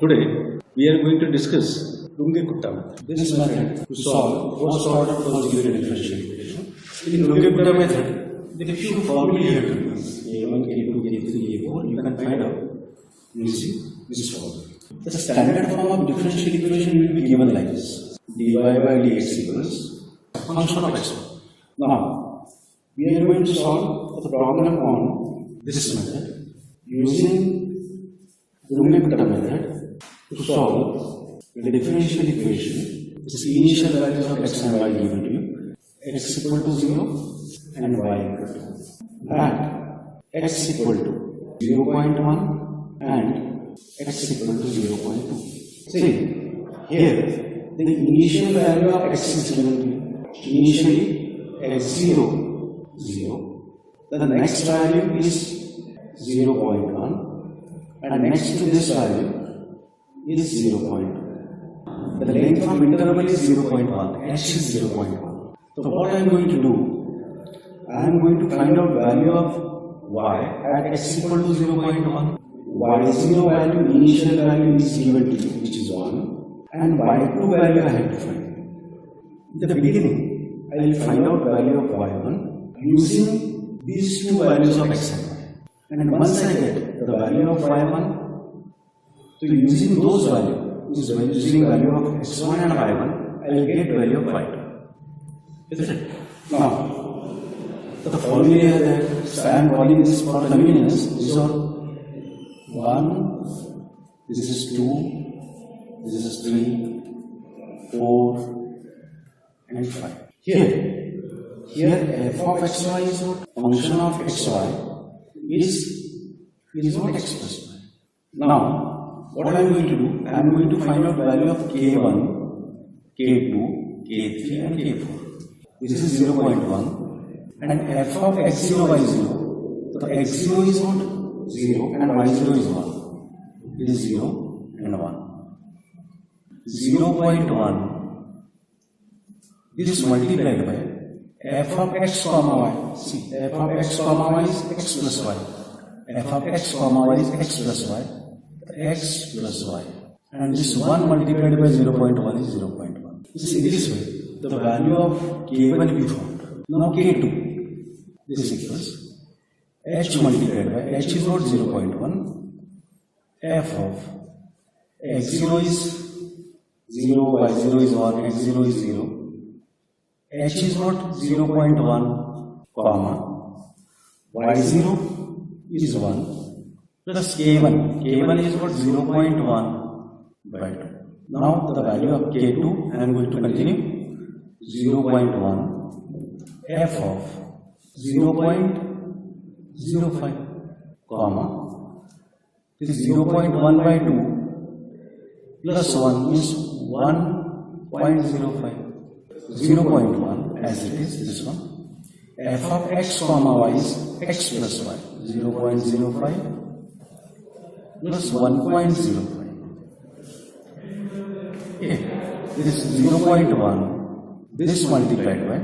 Today we are going to discuss Runge Kutta method. This method to solve first order conjugate differential equation. In Runge Kutta method, there are few formulae you have to use. A1, A2, A3, A4. You can find out using this formula. The standard form of differential equation will be given like this: dy by dx equals function of x1. Now we are going to solve the problem on this method using Runge Kutta method to solve the differential equation. This initial values of x and y given to you, x equal to 0 and y equal to 1, and x equal to 0.1 and x equal to 0.2. See, here the initial value of x is given to you. Initially x0, 0. The next value is 0.1 and next to this value is 0.2. The length of interval is 0.1, h is 0.1. So what I am going to do, I am going to find out value of y at x equal to 0.1. y0 value, initial value is given to you, which is 1, and y2 value I have to find. In the beginning, I will find out value of y1 using these two values of x and y. And once I get the value of y1, so using those values, using value of x1 and y1, I will get value of y2. Is it? Now, the formula that I am calling this for convenience, these are 1, this is 2, this is 3, 4, and 5. Here f of xy is what? Function of xy is what? X plus y. Now, what I am going to do, I am going to find out value of k1, k2, k3 and k4. This is 0.1 and f of x0, y0. So x0 is what? 0 and y0 is 1. It is 0 and 1. 0.1. This is multiplied by f of x comma y. See, f of x comma y is x plus y. F of x comma y is x plus y. X plus y. And this 1 multiplied by 0.1 is 0.1. This in this way, the value of k1 will be found. Now k2. This equals h multiplied by h is what? 0.1. F of x0 is 0, y0 is 1, x0 is 0. H is what? 0.1, comma, y0 is 1, plus k1. K1 is what? 0.1 by 2. Now the value of k2, I am going to continue, 0.1, f of 0.05, comma, this is 0.1 by 2, plus 1 is 1.05. 0.1 as it is, this one. F of x comma y is x plus y, 0.05 plus 1.05. Okay, this is 0.1, this multiplied by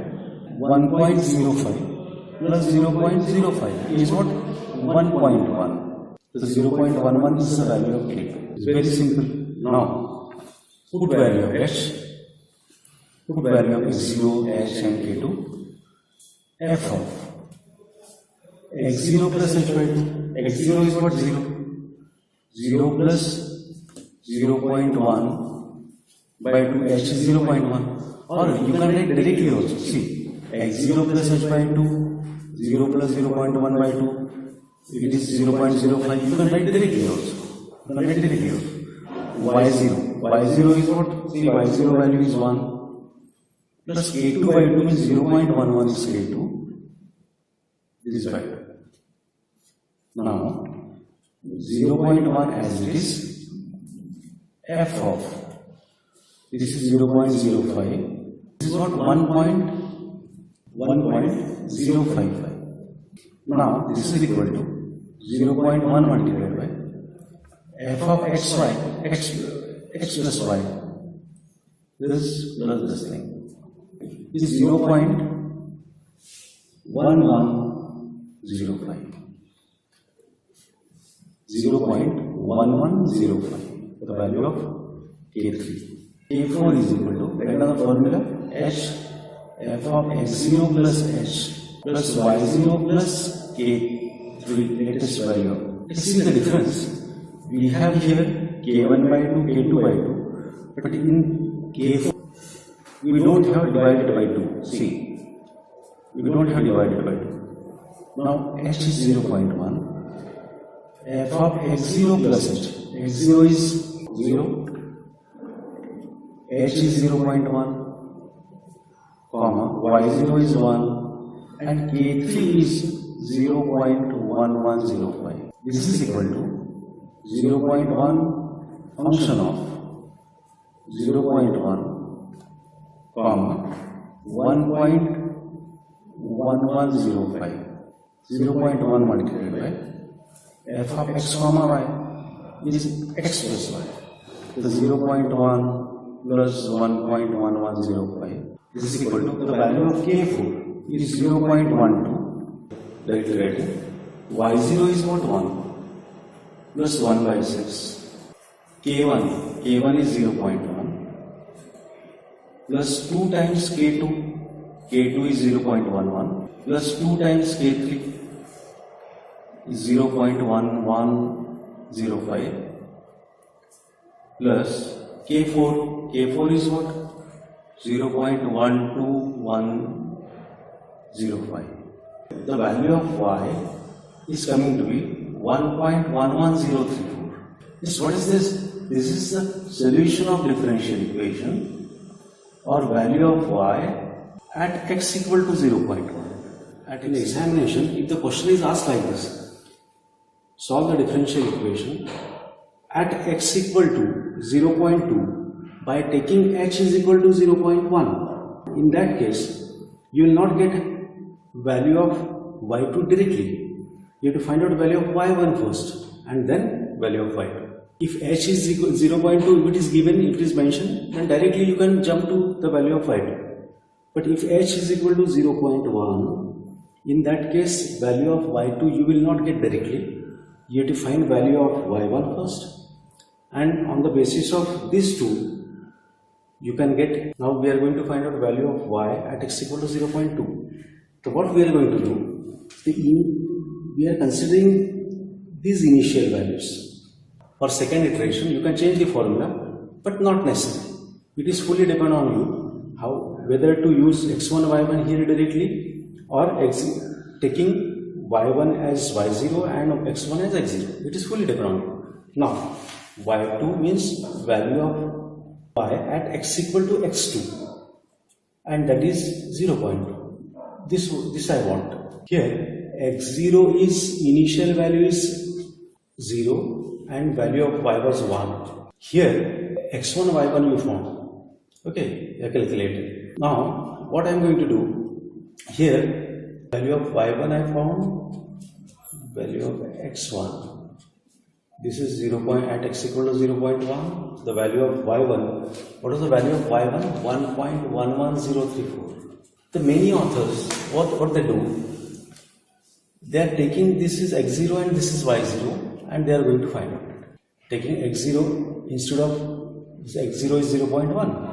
1.05 plus 0.05 is what? 1.1. So 0.11 is the value of k. It's very simple. Now, put value of h. Put value of x0, h and k2. F of x0 plus h by 2. x0 is what? 0. 0 plus 0.1 by 2. H is 0.1. Or you can write directly also. See, x0 plus h by 2. 0 plus 0.1 by 2. It is 0.05. You can write directly also. y0. y0 is what? See, y0 value is 1. Plus k2 by 2 means 0.11 is k2. This is 5. Now, 0.1 as it is, f of, this is 0.05. This is what? 1.055. Now, this is equal to 0.1 multiplied by f of xy, x plus y. This plus this thing. Is 0.1105. 0.1105. the value of K3. K4 is equal to, write down the formula, H f of x0 plus H plus y0 plus K3, latest value. Let's see the difference. We have here K1 by 2, K2 by 2, but in K4 we don't have divided by 2. See, we don't have divided by 2. Now H is 0.1. F of x0 plus H. x0 is 0. H is 0.1, comma, y0 is 1, and K3 is 0.1105. This is equal to 0.1 function of 0.1, comma, 1.1105. 0.1 multiplied by f of x comma y is x plus y. The 0.1 plus 1.1105 is equal to the value of K4 is 0.12. Directly writing y0 is what? 1 plus 1 by 6. K1 is 0.1 plus 2 times K2 is 0.11 plus 2 times K3 is 0.1105 plus K4 is what? 0.12105. The value of y is coming to be 1.11034. What is this? This is the solution of differential equation or value of y at x equal to 0.1. At an examination, if the question is asked like this, solve the differential equation at x equal to 0.2 by taking h is equal to 0.1. In that case, you will not get value of y2 directly. You have to find out value of y1 first and then value of y2. If h is equal to 0.2, if it is given, if it is mentioned, then directly you can jump to the value of y2. But if h is equal to 0.1, in that case, value of y2 you will not get directly. You have to find value of y1 first, and on the basis of these two, you can get. Now we are going to find out value of y at x equal to 0.2. So what we are going to do? We are considering these initial values. For second iteration, you can change the formula, but not necessary. It is fully dependent on you whether to use x1 y1 here directly or taking y1 as y0 and x1 as x0. It is fully dependent on you. Now y2 means value of y at x equal to x2, and that is 0.2. This I want. Here x0 is initial value is 0 and value of y was 1. Here x1 y1 you found. Okay, you calculated. Now what I am going to do here, value of y1 I found, value of x1. This is 0. At x equal to 0.1. The value of y1. What is the value of y1? 1.11034. The many authors, what they do? They are taking this is x0 and this is y0, and they are going to find out. Taking x0 instead of x0 is 0.1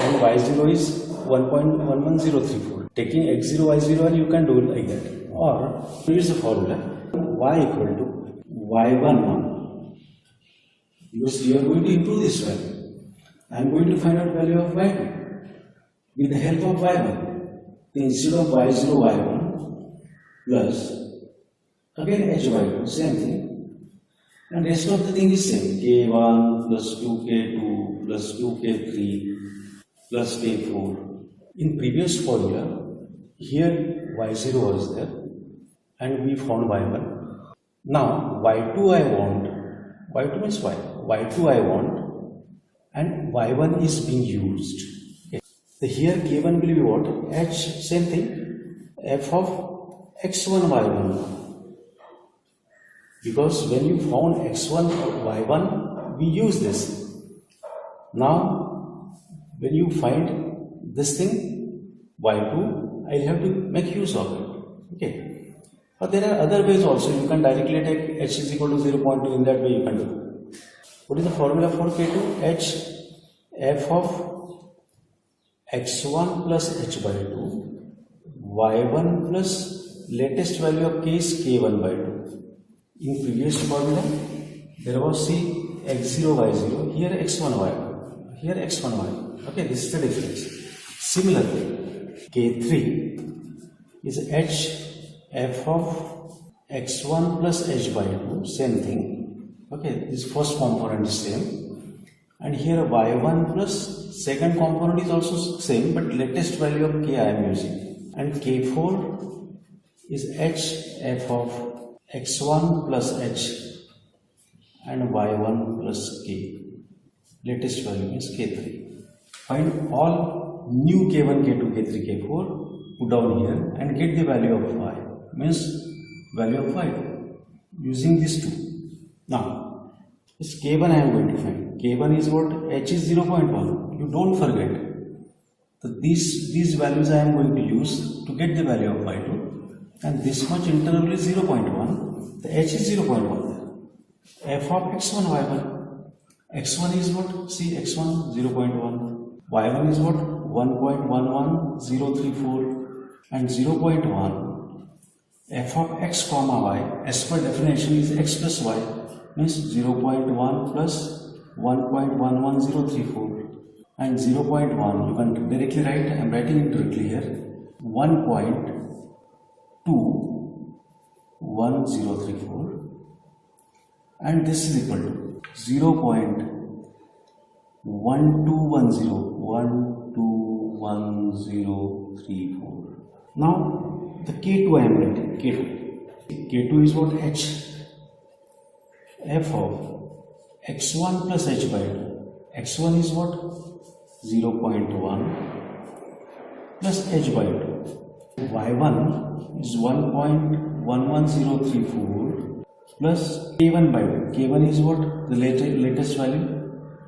and y0 is 1.11034. Taking x0 y0, and you can do it like that. Or use the formula y equal to y1 because you are going to improve this value. I am going to find out value of y2 with the help of y1. Instead of y0 y1 plus again hy2, same thing, and rest of the thing is same. K1 plus 2k2 plus 2k3 plus k4. In previous formula, here y0 was there and we found y1. Now y2 I want. Y2 means y. Y2 I want, and y1 is being used. Okay. So here k1 will be what? H, same thing, f of x1 y1. Because when you found x1 or y1, we use this. Now when you find this thing y2, I'll have to make use of it. Okay. But there are other ways also. You can directly take h is equal to 0.2. In that way you can do. What is the formula for K2? H f of x1 plus h by 2 y1 plus latest value of k is k1 by 2. In previous formula there was C x0 y0, here x1 y, here x1 y. Okay, this is the difference. Similarly, K3 is h f of x1 plus h by 2, same thing. Okay, this first component is same, and here y1 plus second component is also same, but latest value of k I am using, and K4 is h f of x1 plus h and y1 plus k. Latest value is K3. Find all new K1, K2, K3, K4, put down here and get the value of y, means value of y using these two. Now, this K1 I am going to find. K1 is what? H is 0.1. You don't forget. So these values I am going to use to get the value of y2, and this much interval is 0.1. The H is 0.1. F of x1, y1. X1 is what? See, x1 0.1. Y1 is what? 1.11034 and 0.1. F of x comma y as per definition is x plus y, means 0.1 plus 1.11034 and 0.1 you can directly write, I am writing it directly here, 1.21034 and this is equal to 0.121034. Now the K2 I am writing, K2 is what? H f of x1 plus h by 2. x1 is what? 0.1 plus h by 2. y1 is 1.11034 plus k1 by 2. k1 is what? The latest value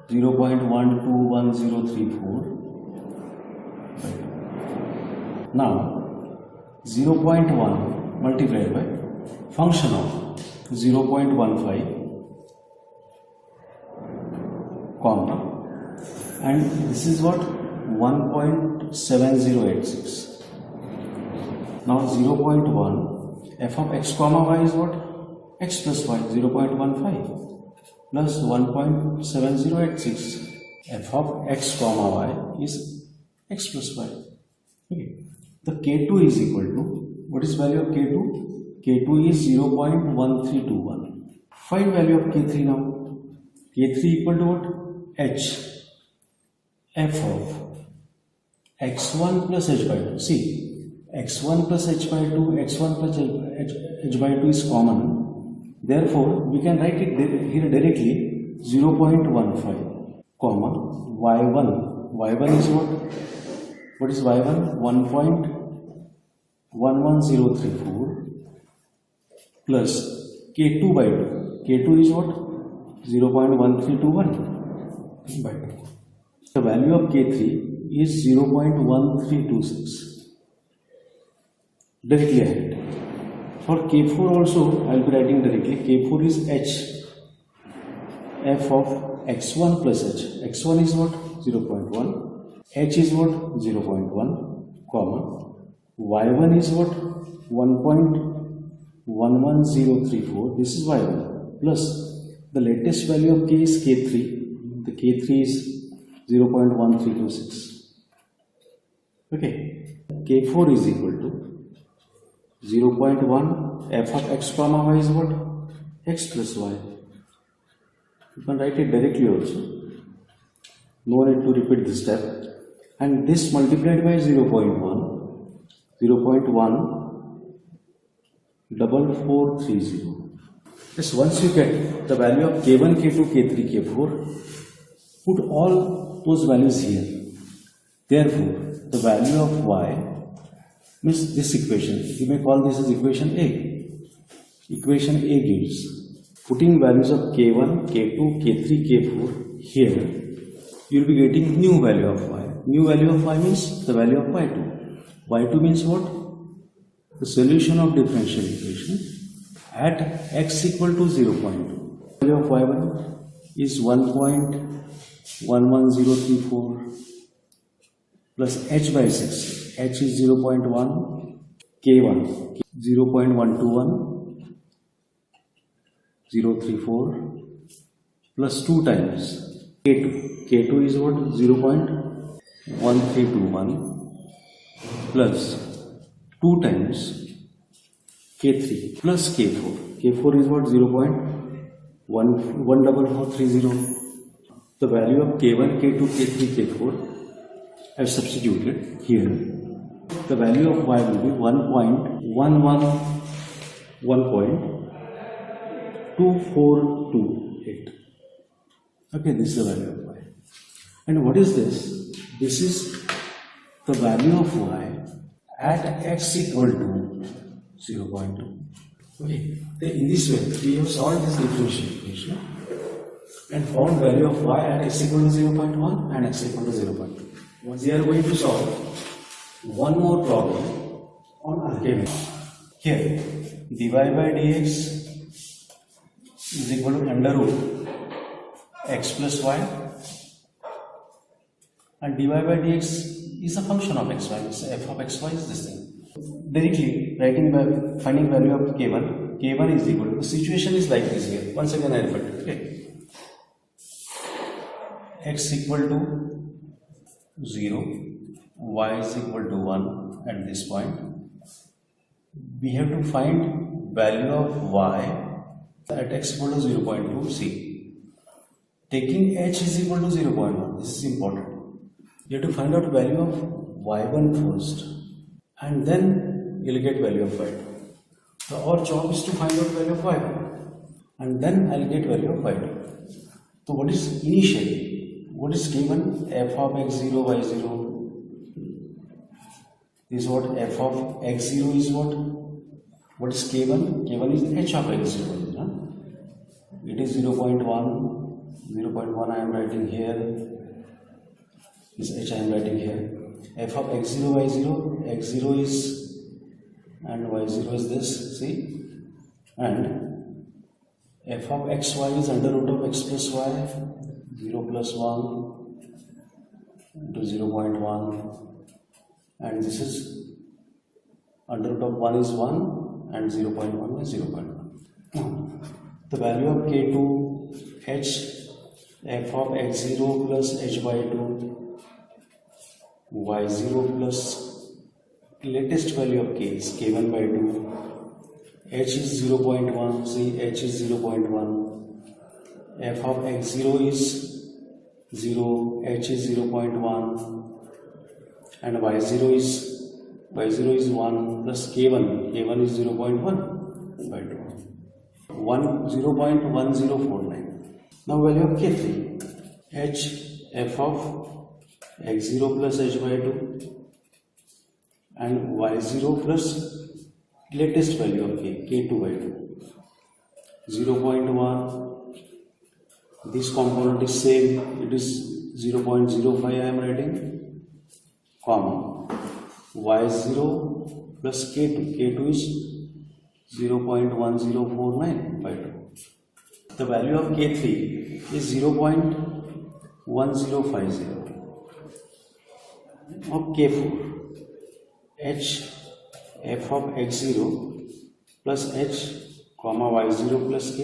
0.121034. Now 0.1 multiplied by function of 0.15 comma, and this is what? 1.7086. Now 0.1 f of x comma y is what? X plus y, 0.15 plus 1.7086. f of x comma y is x plus y. Okay. The K2 is equal to, what is value of K2? K2 is 0.1321. Find value of K3 now. K3 equal to what? H f of x1 plus h by 2. See, x1 plus h by 2, x1 plus h by 2 is common. Therefore, we can write it here directly 0.15 comma y1. y1 is what? What is y1? 1.11034 plus k2 by 2. k2 is what? 0.1321 by 2. The value of k3 is 0.1326. Directly ahead. For k4 also, I will be writing directly. K4 is h f of x1 plus h. x1 is what? 0.1. H is what? 0.1, comma. Y1 is what? 1.11034. This is Y1. Plus the latest value of K is K3. The K3 is 0.1326. Okay. K4 is equal to 0.1 f of x comma y is what? X plus y. You can write it directly also. No need to repeat this step. And this multiplied by 0.430. Just once you get the value of K1, K2, K3, K4, put all those values here. Therefore, the value of y means this equation. You may call this as equation A. Equation A gives, putting values of K1, K2, K3, K4 here, you will be getting new value of y. New value of y means the value of y2. y2 means what? The solution of differential equation at x equal to 0.2. Value of y1 is 1.11034 plus h by 6. H is 0.1, K1 0.121 034 plus 2 times K2. K2 is what? 0.1321 plus 2 times K3 plus K4. K4 is what? 0.14430. The value of K1, K2, K3, K4 I have substituted here. The value of Y will be 1.2428. Okay, this is the value of Y. And what is this? This is the value of Y at x equal to 0.2. Okay, in this way we have solved this differential equation and found value of Y at x equal to 0.1 and x equal to 0.2. We are going to solve one more problem on alchemy. Here, dy by dx is equal to under root x plus y, and dy by dx is a function of xy. So f of xy is this thing. Directly writing by finding value of k1. K1 is equal to, the situation is like this here. Once again I repeat. Okay. X equal to 0, y is equal to 1 at this point. We have to find value of y at x equal to 0.2. See, taking h is equal to 0.1. This is important. You have to find out value of y1 first, and then you'll get value of y2. So our job is to find out value of y1, and then I'll get value of y2. So what is initially? What is given? F of x0, y0 is what? F of x0 is what? What is k1? K1 is h of x0. Huh? It is 0.1. 0.1 I am writing here. This h I am writing here. F of x0, y0. X0 is and y0 is this. See? And f of xy is under root of x plus y. 0 plus 1 into 0.1, and this is under root of 1 is 1 and 0.1 is 0.1. The value of k2 h f of x0 plus h by 2 y0 plus latest value of k is k1 by 2, h is 0.1, see h is 0.1, f of x0 is 0, h is 0.1, and y0 is 1 plus k1 is 0.1 by 2, 0.1049. Now value of k3, h f of x0 plus h by 2 and y0 plus latest value of k, k2 by 2, 0.1. This component is same, it is 0.05 I am writing, comma, y0 plus k2, k2 is 0.1049 by 2. The value of k3 is 0.1050. Of k4, h f of x0 plus h comma y0 plus k.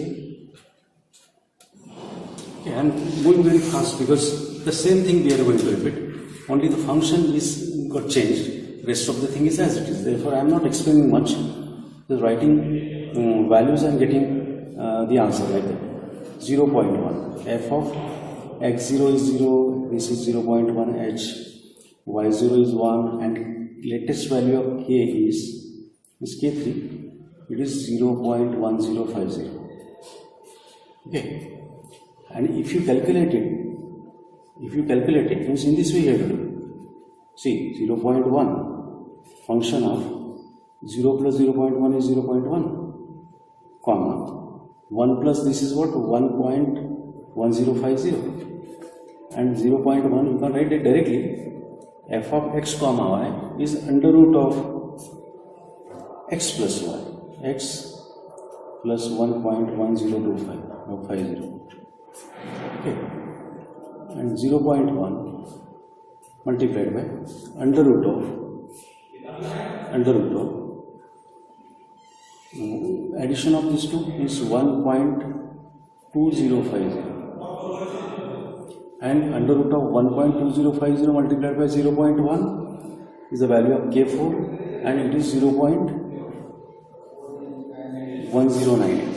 Okay, I am going very fast because the same thing we are going to repeat, only the function is got changed, rest of the thing is as it is. Therefore I am not explaining much, just writing values and getting the answer like that. 0.1, f of x0 is 0, this is 0.1 h, y0 is 1, and latest value of k is k3, it is 0.1050. Okay. And if you calculate it, means in this way you have to do. See, 0.1 function of 0 plus 0.1 is 0.1, comma 1 plus this is what? 1.1050, and 0.1 you can write it directly. F of x comma y is under root of x plus y, x plus 1.1025 or 50. Okay. And 0.1 multiplied by under root of addition of these two is 1.2050, and under root of 1.2050 multiplied by 0.1 is the value of K4, and it is 0.1098.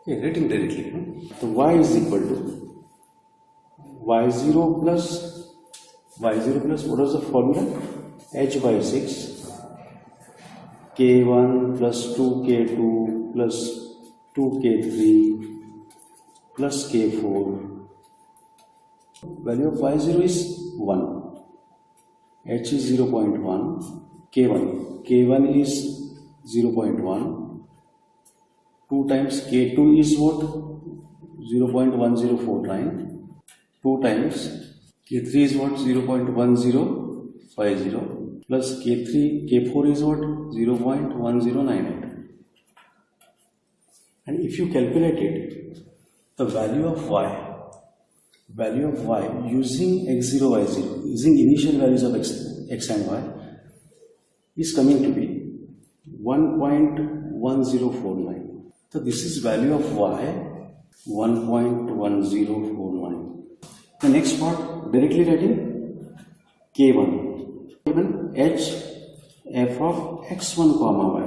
Okay, writing directly. So y is equal to y0 plus what was the formula? H by 6 K1 plus 2K2 plus 2K3 plus K4. Value of y0 is 1. H is 0.1. K1 is 0.1. 2 times K2 is what? 0.1049. 2 times K3 is what? 0.1050 plus K4 is what? 0.1098. And if you calculate it, the value of y using x0, y0, using initial values of x and y is coming to be 1.1049. So this is value of y, 1.1049. The next part, directly writing K1 H f of x1 comma y.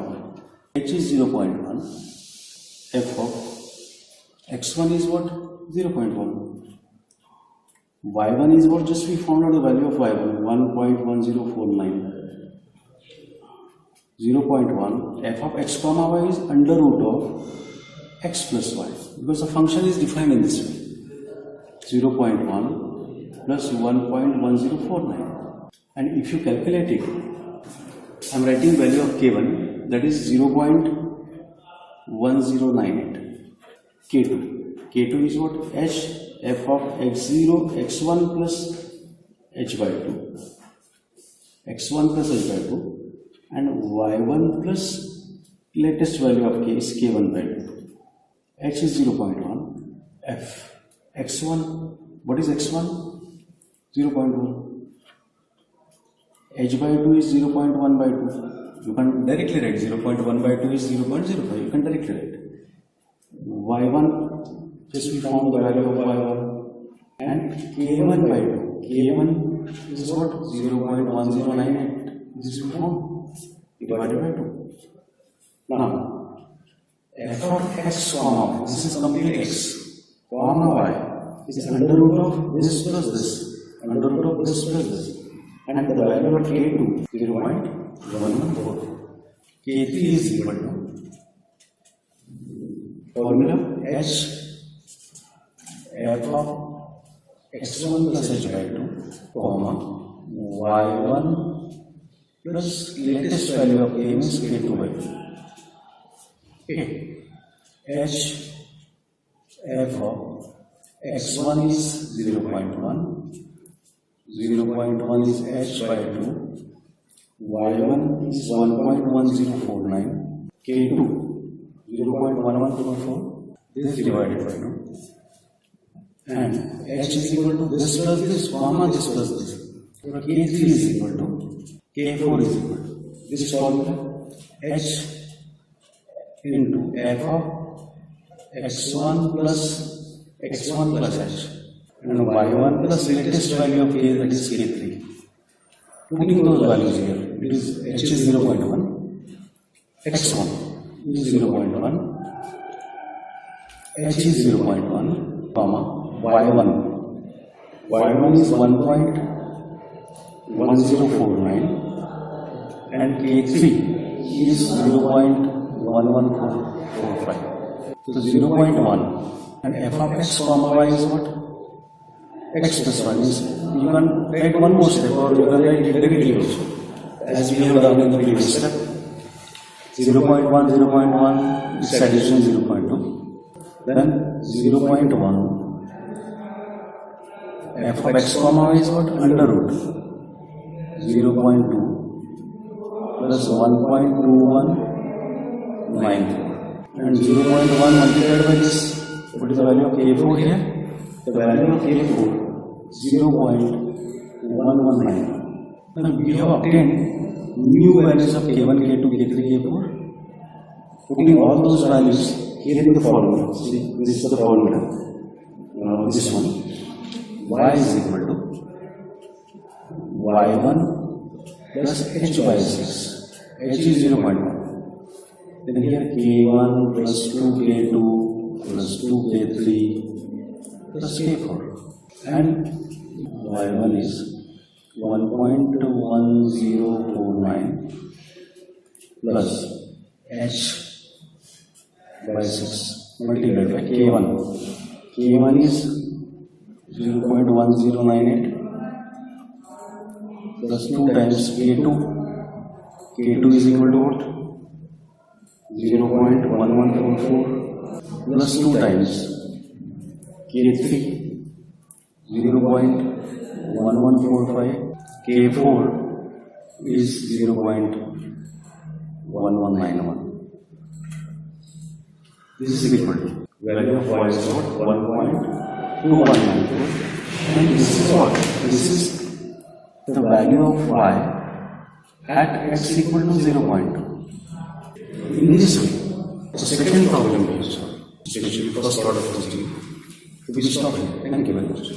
H is 0.1. F of x1 is what? 0.1. y1 is what? Just we found out the value of y1, 1.1049. 0.1 f of x comma y is under root of x plus y, because the function is defined in this way. 0.1 plus 1.1049. And if you calculate it, I am writing value of K1, that is 0.1098. K2 is what? H f of x0, x1 plus h by 2. x1 plus h by 2. And y1 plus latest value of k is k1 by 2. H is 0.1. F x1, what is x1? 0.1. H by 2 is 0.1 by 2. You can directly write 0.1 by 2 is 0.05. You can directly write. y1, just we found the value of y1. And k1 by 2. K1 is what? 0.1098. This we found. Divided by 2. Now, f of x comma, this is complete x, comma y is under root of this plus this, under root of this plus this, and the value of k2 0.114. K3 is equal to formula h f of x1 plus h by 2, comma y1 plus latest value of k is k2 by 2. Okay. H f of x1 is 0.1, 0.1 is h by 2, y1 is 1.1049, k2 0.1124, this is divided by 2, and h is equal to this plus this, comma this plus this. K3 is equal to K4 is equal to this formula h into f of x1 plus h and y1 plus latest value of k, that is k3. Putting those values here, it is h is 0.1, x1 is 0.1, h is 0.1, comma y1 is 1.1049 and k3 is 0.1145. So 0.1 and f of x comma y is what? X plus 1 is, you can write one more step or you can write it directly also, as we have done in the previous step. 0.1, 0.1 is addition 0.2, then 0.1 f of x comma y is what? Under root 0.2 plus 1.2194 and 0.1 multiplied by this what is the value of K4 here? The value of K4 0.119. Now we have obtained new values of K1, K2, K3, K4. Putting all those values here in the formula. See, this is the formula. This one. Y is equal to Y1 plus H by 6. H is 0.1. Then here K1 plus 2K2 plus 2K3 plus K4. And Y1 is 1.1049 plus H by 6 multiplied by K1. K1 is 0.1098 plus 2 times K2. K2 is equal to what? 0.1144 plus 2 times K3. 0.1145. K4 is 0.1191. This is equal to value of Y is what? 1.2194. And this is what? This is the value of Y at x equal to 0.2. In this way, the second problem is essentially first order function. We stop here. Thank you very much.